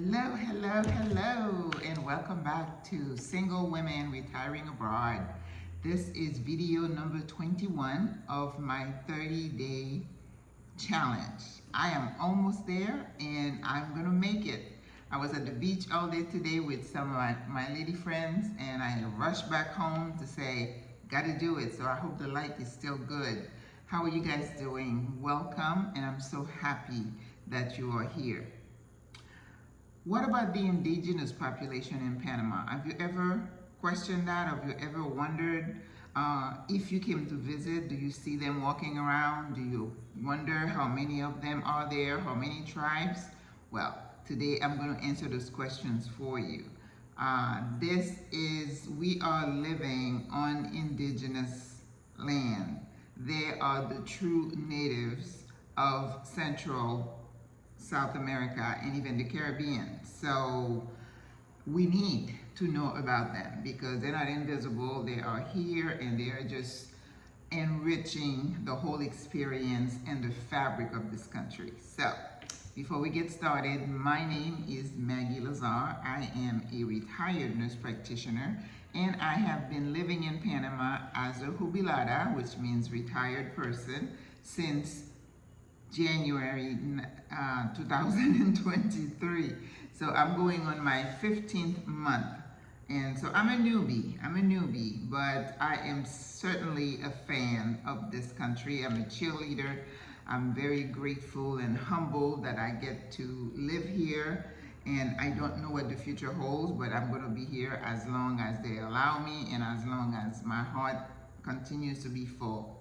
Hello, hello, hello, and welcome back to Single Women Retiring Abroad. This is video number 21 of my 30-day challenge. I am almost there and I'm gonna make it. I was at the beach all day today with some of my lady friends, and I rushed back home to say, gotta do it. So I hope the light is still good. How are you guys doing? Welcome, and I'm so happy that you are here. What about the indigenous population in Panama? Have you ever questioned that? Have you ever wondered if you came to visit, do you see them walking around? Do you wonder how many of them are there? How many tribes? Well, today I'm going to answer those questions for you. We are living on indigenous land. They are the true natives of Central South America and even the Caribbean. So we need to know about them because they're not invisible. They are here and they are just enriching the whole experience and the fabric of this country. So before we get started, my name is Maggie Lazar. I am a retired nurse practitioner, and I have been living in Panama as a jubilada, which means retired person, since January 2023. So I'm going on my 15th month. And so I'm a newbie, but I am certainly a fan of this country. I'm a cheerleader. I'm very grateful and humbled that I get to live here. And I don't know what the future holds, but I'm going to be here as long as they allow me and as long as my heart continues to be full.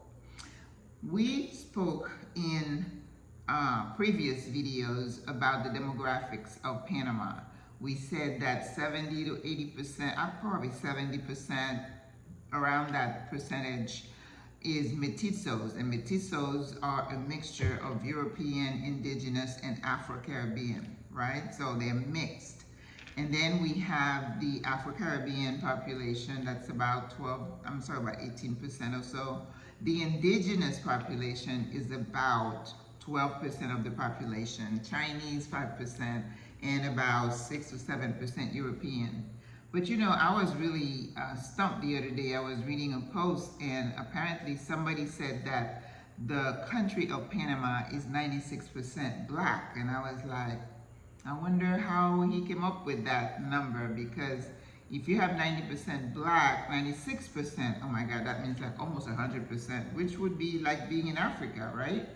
We spoke in previous videos about the demographics of Panama. We said that 70 to 80%, probably 70%, around that percentage, is mestizos. And mestizos are a mixture of European, Indigenous, and Afro-Caribbean, right? So they're mixed. And then we have the Afro-Caribbean population, that's about 18% or so. The indigenous population is about 12% of the population, Chinese 5%, and about 6 or 7% European. But you know, I was really stumped the other day. I was reading a post, and apparently somebody said that the country of Panama is 96% black, and I was like, I wonder how he came up with that number, because if you have 90% black, 96%, oh my God, that means like almost 100%, which would be like being in Africa, right?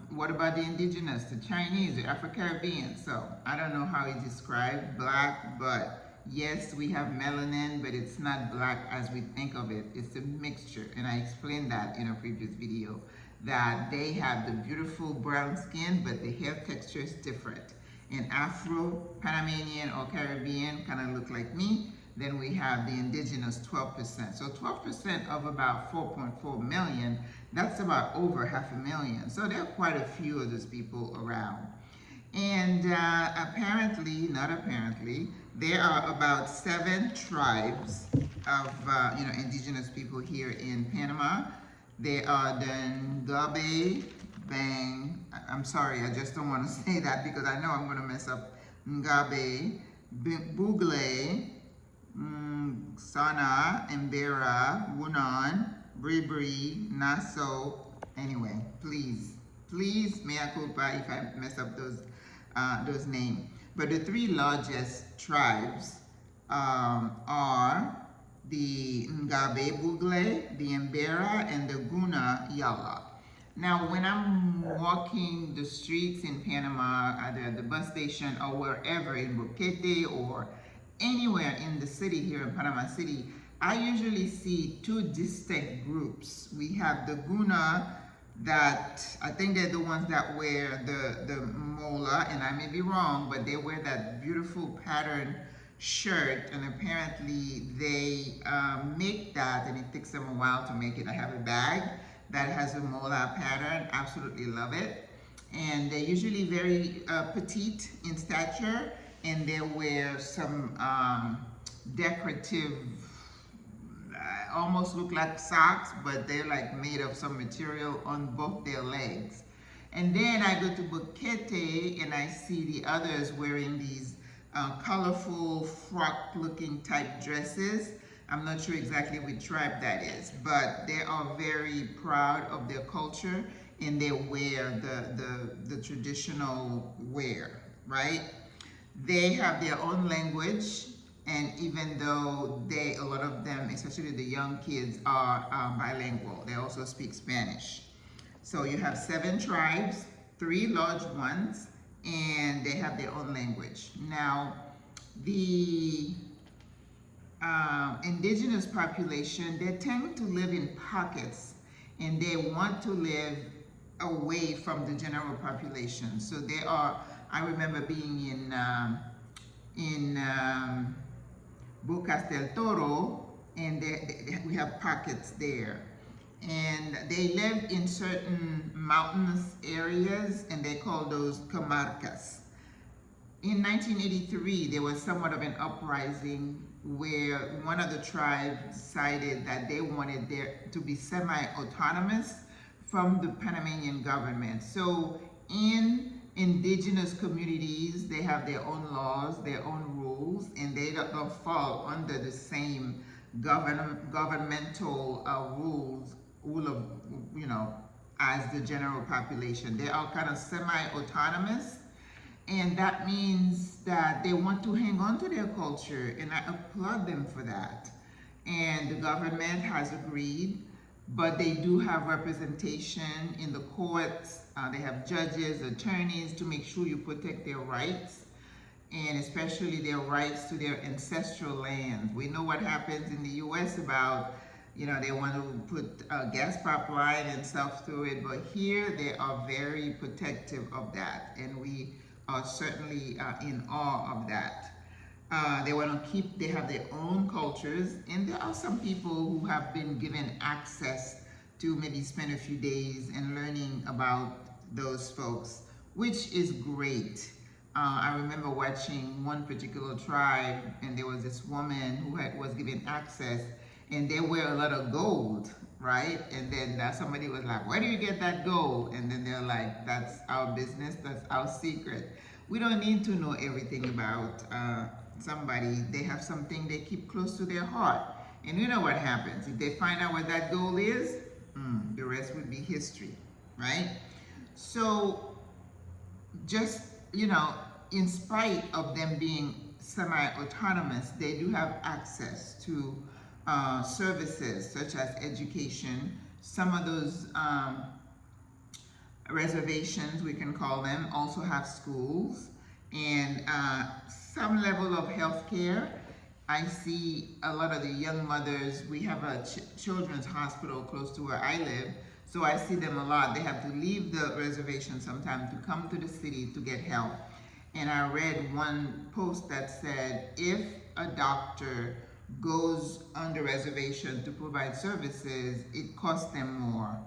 What about the indigenous, the Chinese, the Afro-Caribbean? So I don't know how he described black, but yes, we have melanin, but it's not black as we think of it. It's a mixture, and I explained that in a previous video, that they have the beautiful brown skin, but the hair texture is different. And Afro-Panamanian or Caribbean kind of look like me. Then we have the indigenous 12%. So 12% of about 4.4 million, that's about over 500,000. So there are quite a few of those people around. And not apparently, there are about 7 tribes of indigenous people here in Panama. They are the Ngabe, I'm sorry, I just don't want to say that because I know I'm going to mess up. Ngabe, Bugle, Sana, Mbera, Wunan, Bribri, Naso. Anyway, please, mea culpa if I mess up those names. But the 3 largest tribes are the Ngabe Bugle, the Mbera, and the Guna Yala. Now, when I'm walking the streets in Panama, either at the bus station or wherever in Boquete or anywhere in the city here in Panama City, I usually see 2 distinct groups. We have the Guna, that I think they're the ones that wear the mola, and I may be wrong, but they wear that beautiful pattern shirt, and apparently they make that, and it takes them a while to make it. I have a bag that has a mola pattern, absolutely love it. And they're usually very petite in stature, and they wear some decorative, almost look like socks, but they're like made of some material on both their legs. And then I go to Bukete and I see the others wearing these colorful frock-looking type dresses. I'm not sure exactly which tribe that is, but they are very proud of their culture and they wear the traditional wear, right? They have their own language, and even though a lot of them, especially the young kids, are bilingual, they also speak Spanish. So you have 7 tribes, 3 large ones, and they have their own language. Now, the indigenous population, they tend to live in pockets, and they want to live away from the general population. So they are, I remember being in Bocas del Toro, and we have pockets there. And they live in certain mountainous areas, and they call those comarcas. In 1983, there was somewhat of an uprising where one of the tribes decided that they wanted there to be semi-autonomous from the Panamanian government. So in indigenous communities, they have their own laws, their own rules, and they don't fall under the same governmental rule of, as the general population. They are kind of semi-autonomous, and that means that they want to hang on to their culture, and I applaud them for that. And the government has agreed, but they do have representation in the courts. They have judges, attorneys to make sure you protect their rights, and especially their rights to their ancestral land. We know what happens in the US about, they want to put a gas pipeline and stuff through it, but here they are very protective of that, and we are certainly in awe of that. They want to they have their own cultures, and there are some people who have been given access to maybe spend a few days and learning about those folks, which is great. I remember watching one particular tribe, and there was this woman who was given access, and they wear a lot of gold, right? And then somebody was like, where do you get that gold? And then they're like, that's our business, that's our secret. We don't need to know everything about somebody. They have something they keep close to their heart. And you know what happens. If they find out what that gold is, the rest would be history, right? So just, in spite of them being semi-autonomous, they do have access to services such as education. Some of those reservations, we can call them, also have schools and some level of health care. I see a lot of the young mothers. We have a children's hospital close to where I live, so I see them a lot. They have to leave the reservation sometimes to come to the city to get help. And I read one post that said, if a doctor goes on the reservation to provide services, it costs them more.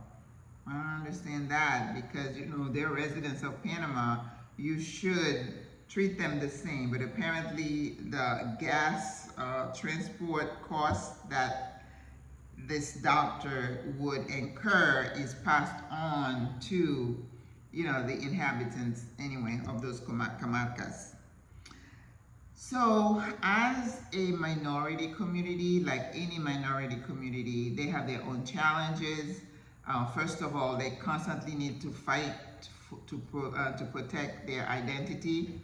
I don't understand that, because they're residents of Panama. You should treat them the same, but apparently the gas transport costs that this doctor would incur is passed on to the inhabitants anyway of those comarcas. So as a minority community, like any minority community, they have their own challenges. First of all, they constantly need to fight to protect their identity.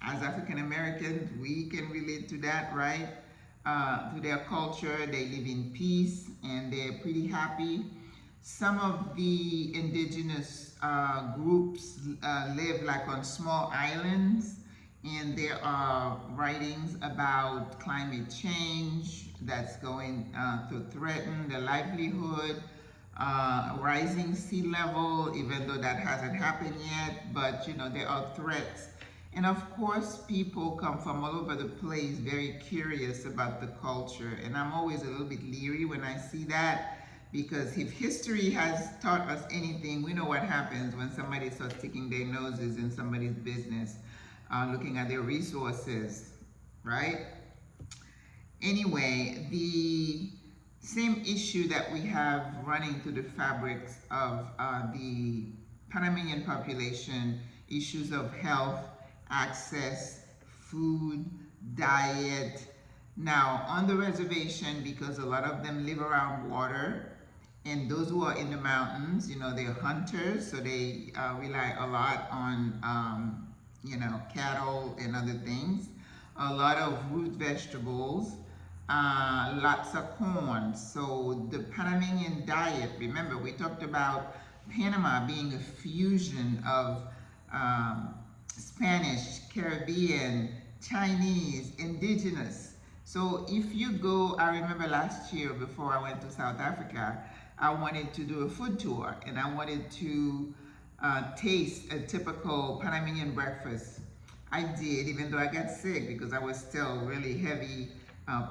As African Americans, we can relate to that, right? To their culture, they live in peace and they're pretty happy. Some of the indigenous groups live like on small islands, and there are writings about climate change that's going to threaten their livelihood. Rising sea level, even though that hasn't happened yet, but there are threats. And of course, people come from all over the place, very curious about the culture. And I'm always a little bit leery when I see that, because if history has taught us anything, we know what happens when somebody starts sticking their noses in somebody's business, looking at their resources, right? Anyway, the same issue that we have running through the fabrics of the Panamanian population, issues of health, access, food, diet. Now, on the reservation, because a lot of them live around water, and those who are in the mountains, they're hunters, so they rely a lot on, cattle and other things. A lot of root vegetables, lots of corn. So the Panamanian diet, remember we talked about Panama being a fusion of Spanish, Caribbean, Chinese, Indigenous. So if you go, I remember last year before I went to South Africa, I wanted to do a food tour and I wanted to taste a typical Panamanian breakfast. I did, even though I got sick because I was still really heavy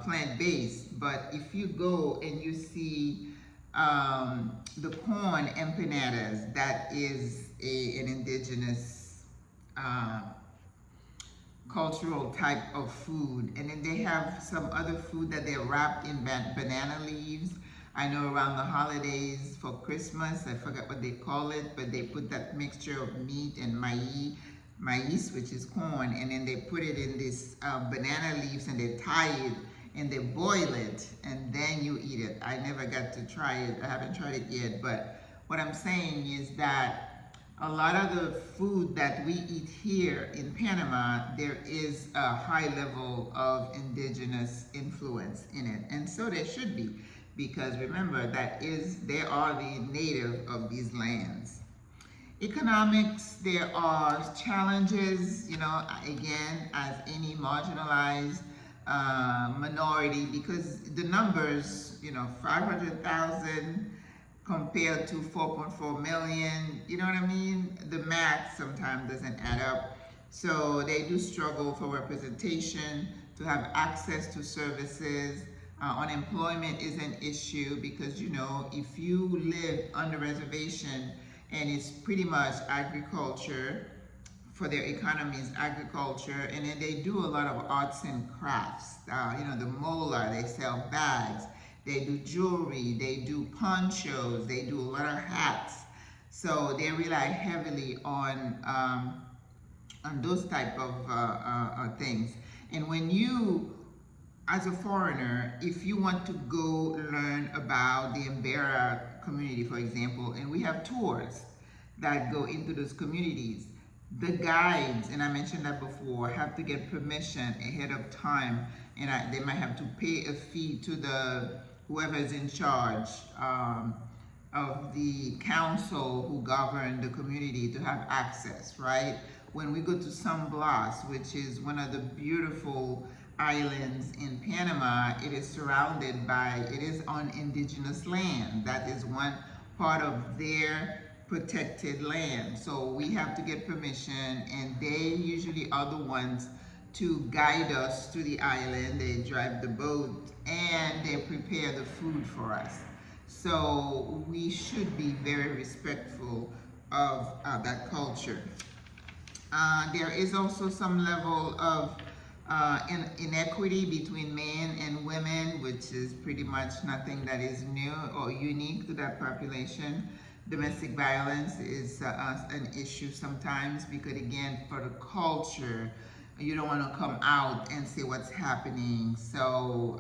plant-based. But if you go and you see the corn empanadas, that is an indigenous cultural type of food. And then they have some other food that they're wrapped in banana leaves. I know around the holidays for Christmas, I forgot what they call it, but they put that mixture of meat and maize, which is corn, and then they put it in this banana leaves and they tie it and they boil it and then you eat it. I never got to try it. I haven't tried it yet, but what I'm saying is that a lot of the food that we eat here in Panama, there is a high level of indigenous influence in it, and so there should be, because remember they are the native of these lands. Economics, there are challenges, again, as any marginalized minority, because the numbers, 500,000 compared to 4.4 million, you know what I mean? The math sometimes doesn't add up. So they do struggle for representation, to have access to services. Unemployment is an issue because, if you live on the reservation and it's pretty much agriculture, for their economies, agriculture, and then they do a lot of arts and crafts. The mola, they sell bags, they do jewelry, they do ponchos, they do a lot of hats. So they rely heavily on those type of things. And when you, as a foreigner, if you want to go learn about the Abroad-SWRA community, for example, and we have tours that go into those communities, the guides, and I mentioned that before, have to get permission ahead of time, and they might have to pay a fee to whoever is in charge of the council who govern the community to have access, right? When we go to San Blas, which is one of the beautiful islands in Panama, it is it is on indigenous land. That is one part of their protected land. So we have to get permission, and they usually are the ones to guide us to the island. They drive the boat and they prepare the food for us. So we should be very respectful of that culture. There is also some level of inequity between men and women, which is pretty much nothing that is new or unique to that population. Domestic violence is an issue sometimes because, again, for the culture, you don't want to come out and say what's happening. So,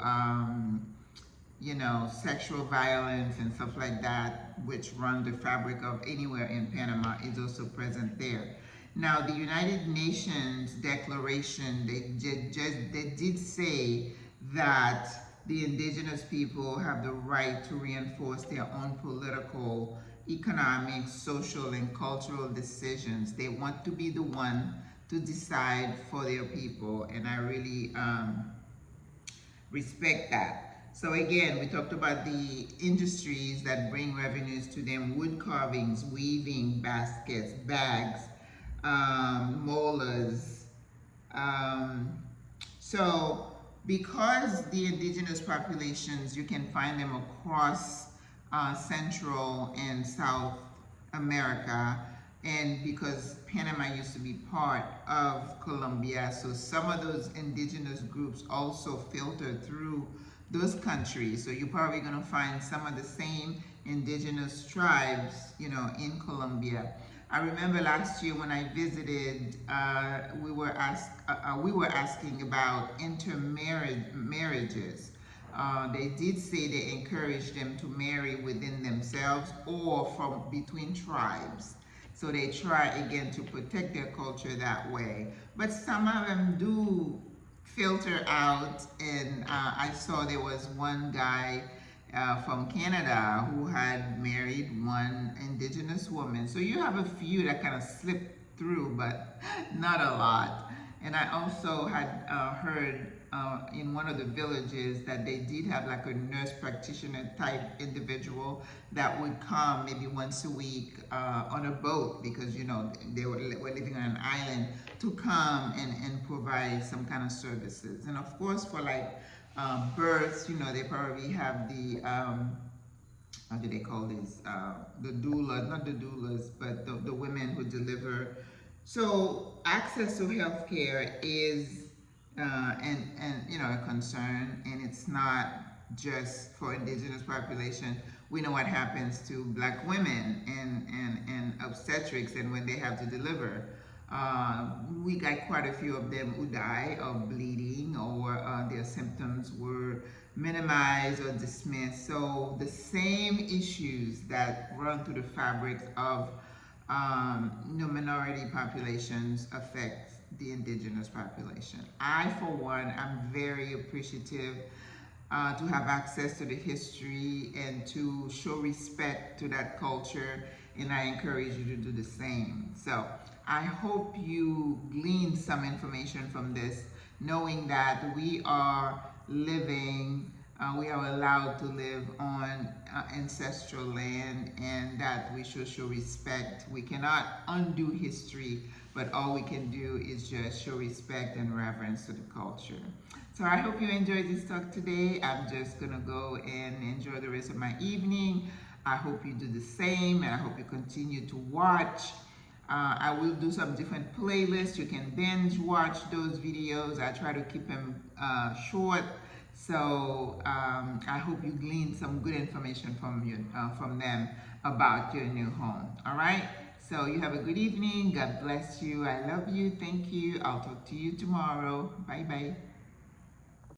sexual violence and stuff like that, which run the fabric of anywhere in Panama, is also present there. Now, the United Nations Declaration, they did say that the indigenous people have the right to reinforce their own political, economic, social, and cultural decisions. They want to be the one to decide for their people, and I really respect that. So again, we talked about the industries that bring revenues to them: wood carvings, weaving, baskets, bags, molars. So because the indigenous populations, you can find them across Central and South America, and because Panama used to be part of Colombia, so some of those indigenous groups also filter through those countries. So you're probably going to find some of the same indigenous tribes, in Colombia. I remember last year when I visited, we were asking about intermarriages. They did say they encouraged them to marry within themselves or from between tribes. So they try again to protect their culture that way. But some of them do filter out, and I saw there was one guy from Canada who had married one Indigenous woman. So you have a few that kind of slip through, but not a lot. And I also had heard in one of the villages that they did have like a nurse practitioner type individual that would come maybe once a week on a boat, because you know they were living on an island, to come and provide some kind of services. And of course for like births, you know, they probably have the how do they call these? The doulas, not the doulas, but the women who deliver. So access to healthcare is and you know a concern, and it's not just for indigenous population. We know what happens to black women and obstetrics, and when they have to deliver. We got quite a few of them who die of bleeding, or their symptoms were minimized or dismissed. So the same issues that run through the fabrics of minority populations affect the indigenous population. I, for one, am very appreciative to have access to the history and to show respect to that culture, and I encourage you to do the same. So I hope you glean some information from this, knowing that we are living, we are allowed to live on ancestral land, and that we should show respect. We cannot undo history, but all we can do is just show respect and reverence to the culture. So I hope you enjoyed this talk today. I'm just gonna go and enjoy the rest of my evening. I hope you do the same, and I hope you continue to watch. I will do some different playlists. You can binge watch those videos. I try to keep them short. So I hope you glean some good information from them about your new home. All right? So you have a good evening. God bless you. I love you. Thank you. I'll talk to you tomorrow. Bye-bye.